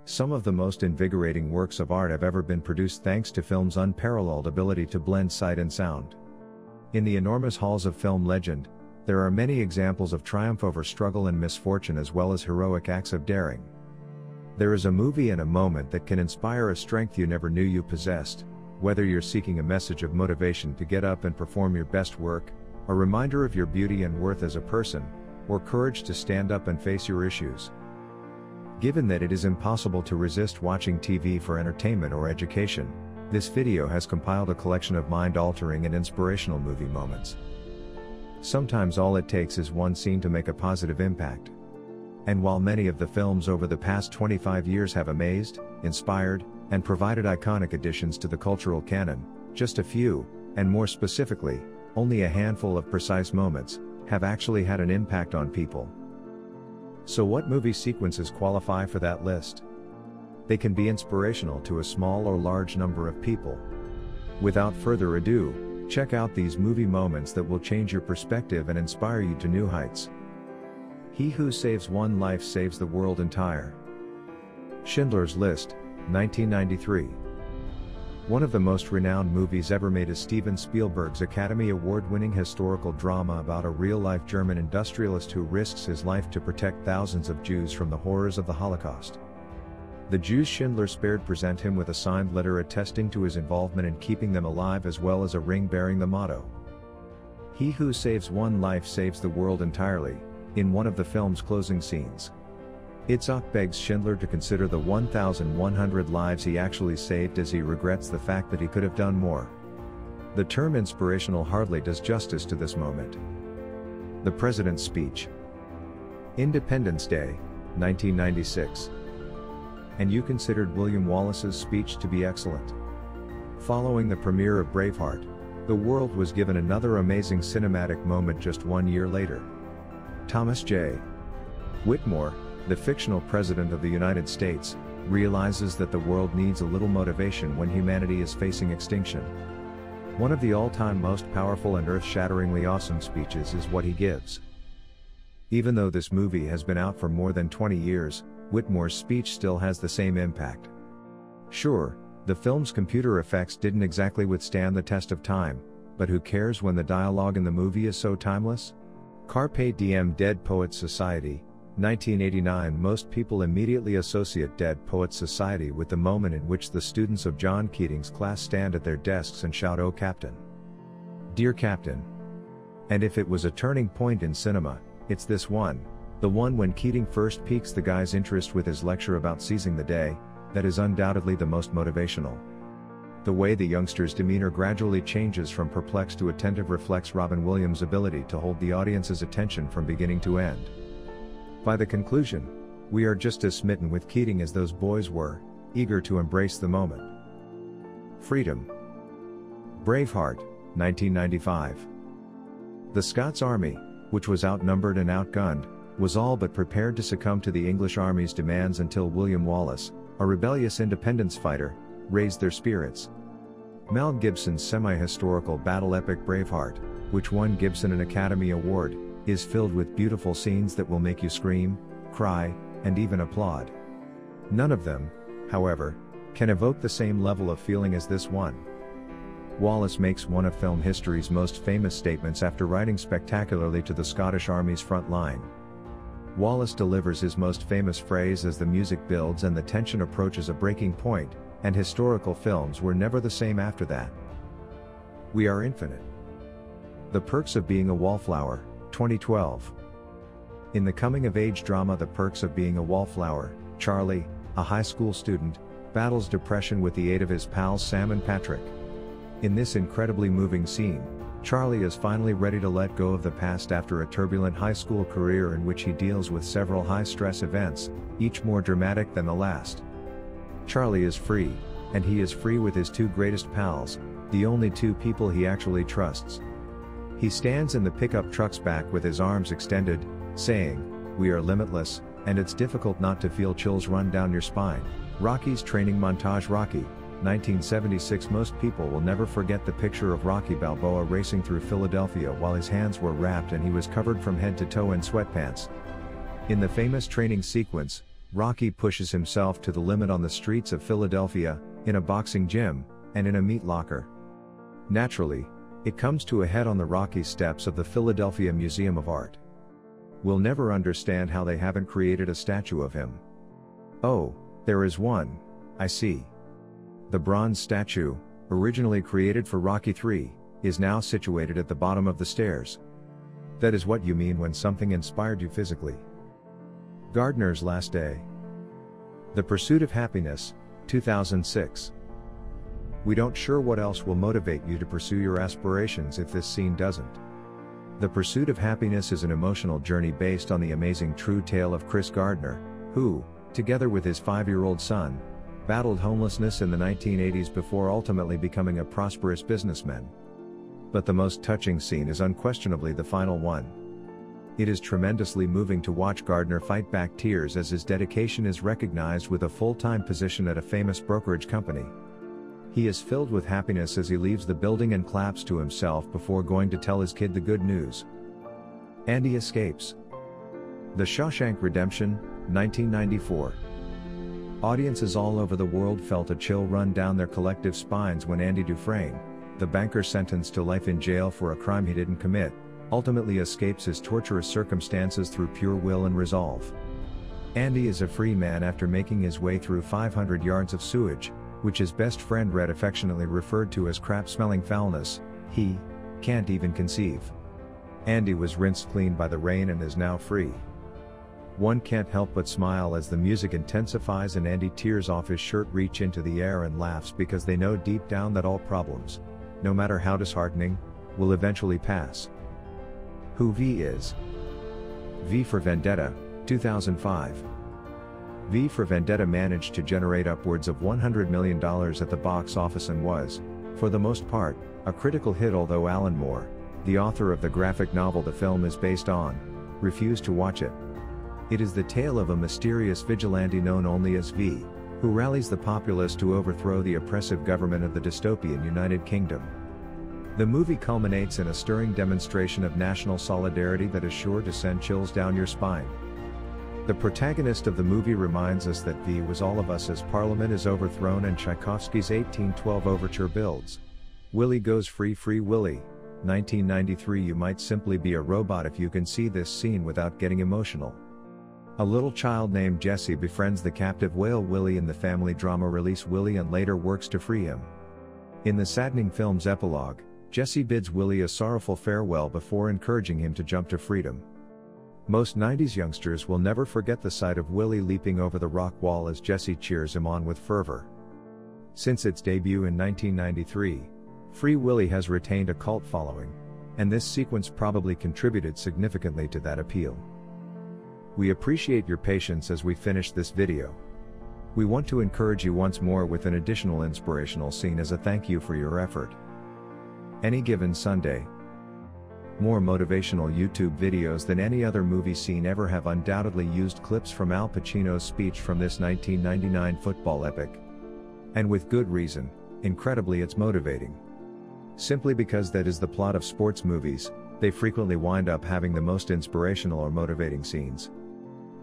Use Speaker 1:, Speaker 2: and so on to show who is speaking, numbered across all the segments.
Speaker 1: Some of the most invigorating works of art have ever been produced thanks to film's unparalleled ability to blend sight and sound. In the enormous halls of film legend, there are many examples of triumph over struggle and misfortune as well as heroic acts of daring. There is a movie and a moment that can inspire a strength you never knew you possessed, whether you're seeking a message of motivation to get up and perform your best work, a reminder of your beauty and worth as a person, or courage to stand up and face your issues. Given that it is impossible to resist watching TV for entertainment or education, this video has compiled a collection of mind-altering and inspirational movie moments. Sometimes all it takes is one scene to make a positive impact. And while many of the films over the past 25 years have amazed, inspired, and provided iconic additions to the cultural canon, just a few, and more specifically, only a handful of precise moments, have actually had an impact on people. So what movie sequences qualify for that list? They can be inspirational to a small or large number of people. Without further ado, check out these movie moments that will change your perspective and inspire you to new heights. He who saves one life saves the world entire. Schindler's List, 1993. One of the most renowned movies ever made is Steven Spielberg's Academy Award-winning historical drama about a real-life German industrialist who risks his life to protect thousands of Jews from the horrors of the Holocaust. The Jews Schindler spared present him with a signed letter attesting to his involvement in keeping them alive as well as a ring bearing the motto, "He who saves one life saves the world entirely," in one of the film's closing scenes. Itzhak begs Schindler to consider the 1,100 lives he actually saved as he regrets the fact that he could have done more. The term inspirational hardly does justice to this moment. The President's Speech. Independence Day, 1996. And you considered William Wallace's speech to be excellent. Following the premiere of Braveheart, the world was given another amazing cinematic moment just 1 year later. Thomas J. Whitmore, the fictional President of the United States, realizes that the world needs a little motivation when humanity is facing extinction. One of the all-time most powerful and earth-shatteringly awesome speeches is what he gives. Even though this movie has been out for more than 20 years, Whitmore's speech still has the same impact. Sure, the film's computer effects didn't exactly withstand the test of time, but who cares when the dialogue in the movie is so timeless? Carpe Diem Dead Poets Society, 1989. Most people immediately associate Dead Poets Society with the moment in which the students of John Keating's class stand at their desks and shout, "Oh Captain! Dear Captain!" And if it was a turning point in cinema, it's this one, the one when Keating first piques the guy's interest with his lecture about seizing the day, that is undoubtedly the most motivational. The way the youngster's demeanor gradually changes from perplexed to attentive reflects Robin Williams' ability to hold the audience's attention from beginning to end. By the conclusion, we are just as smitten with Keating as those boys were, eager to embrace the moment. Freedom. Braveheart, 1995. The Scots Army, which was outnumbered and outgunned, was all but prepared to succumb to the English Army's demands until William Wallace, a rebellious independence fighter, raised their spirits. Mel Gibson's semi-historical battle epic Braveheart, which won Gibson an Academy Award, is filled with beautiful scenes that will make you scream, cry, and even applaud. None of them, however, can evoke the same level of feeling as this one. Wallace makes one of film history's most famous statements after riding spectacularly to the Scottish Army's front line. Wallace delivers his most famous phrase as the music builds and the tension approaches a breaking point, and historical films were never the same after that. We are infinite. The Perks of Being a Wallflower, 2012. In the coming-of-age drama The Perks of Being a Wallflower, Charlie, a high school student, battles depression with the aid of his pals Sam and Patrick. In this incredibly moving scene, Charlie is finally ready to let go of the past after a turbulent high school career in which he deals with several high-stress events, each more dramatic than the last. Charlie is free, and he is free with his two greatest pals, the only two people he actually trusts. He stands in the pickup truck's back with his arms extended, saying, "We are limitless," and it's difficult not to feel chills run down your spine. Rocky's training montage. Rocky, 1976. Most people will never forget the picture of Rocky Balboa racing through Philadelphia while his hands were wrapped and he was covered from head to toe in sweatpants. In the famous training sequence, Rocky pushes himself to the limit on the streets of Philadelphia, in a boxing gym, and in a meat locker. Naturally, it comes to a head on the rocky steps of the Philadelphia Museum of Art. We'll never understand how they haven't created a statue of him. Oh, there is one, I see. The bronze statue, originally created for Rocky III, is now situated at the bottom of the stairs. That is what you mean when something inspired you physically. Gardner's Last Day. The Pursuit of Happiness, 2006. We don't sure what else will motivate you to pursue your aspirations if this scene doesn't. The Pursuit of Happiness is an emotional journey based on the amazing true tale of Chris Gardner, who, together with his 5-year-old son, battled homelessness in the 1980s before ultimately becoming a prosperous businessman. But the most touching scene is unquestionably the final one. It is tremendously moving to watch Gardner fight back tears as his dedication is recognized with a full-time position at a famous brokerage company. He is filled with happiness as he leaves the building and claps to himself before going to tell his kid the good news. Andy escapes. The Shawshank Redemption, 1994. Audiences all over the world felt a chill run down their collective spines when Andy Dufresne, the banker sentenced to life in jail for a crime he didn't commit, ultimately escapes his torturous circumstances through pure will and resolve. Andy is a free man after making his way through 500 yards of sewage, which his best friend Red affectionately referred to as crap-smelling foulness, he can't even conceive. Andy was rinsed clean by the rain and is now free. One can't help but smile as the music intensifies and Andy tears off his shirt, reach into the air and laughs because they know deep down that all problems, no matter how disheartening, will eventually pass. Who V is? V for Vendetta, 2005. V for Vendetta managed to generate upwards of $100 million at the box office and was, for the most part, a critical hit, although Alan Moore, the author of the graphic novel the film is based on, refused to watch it. It is the tale of a mysterious vigilante known only as V, who rallies the populace to overthrow the oppressive government of the dystopian United Kingdom. The movie culminates in a stirring demonstration of national solidarity that is sure to send chills down your spine. The protagonist of the movie reminds us that V was all of us as Parliament is overthrown and Tchaikovsky's 1812 overture builds. Willie goes free, Free Willy, 1993. You might simply be a robot if you can see this scene without getting emotional. A little child named Jesse befriends the captive whale Willie in the family drama Release Willie and later works to free him. In the saddening film's epilogue, Jesse bids Willie a sorrowful farewell before encouraging him to jump to freedom. Most 90s youngsters will never forget the sight of Willie leaping over the rock wall as Jesse cheers him on with fervor. Since its debut in 1993, Free Willy has retained a cult following, and this sequence probably contributed significantly to that appeal. We appreciate your patience as we finish this video. We want to encourage you once more with an additional inspirational scene as a thank you for your effort. Any Given Sunday. More motivational YouTube videos than any other movie scene ever have undoubtedly used clips from Al Pacino's speech from this 1999 football epic. And with good reason. Incredibly, it's motivating. Simply because that is the plot of sports movies, they frequently wind up having the most inspirational or motivating scenes.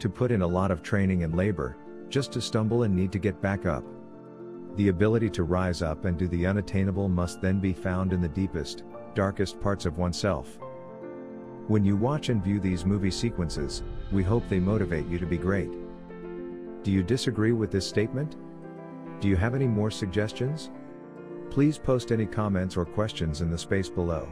Speaker 1: To put in a lot of training and labor, just to stumble and need to get back up. The ability to rise up and do the unattainable must then be found in the deepest, darkest parts of oneself. When you watch and view these movie sequences, we hope they motivate you to be great. Do you disagree with this statement? Do you have any more suggestions? Please post any comments or questions in the space below.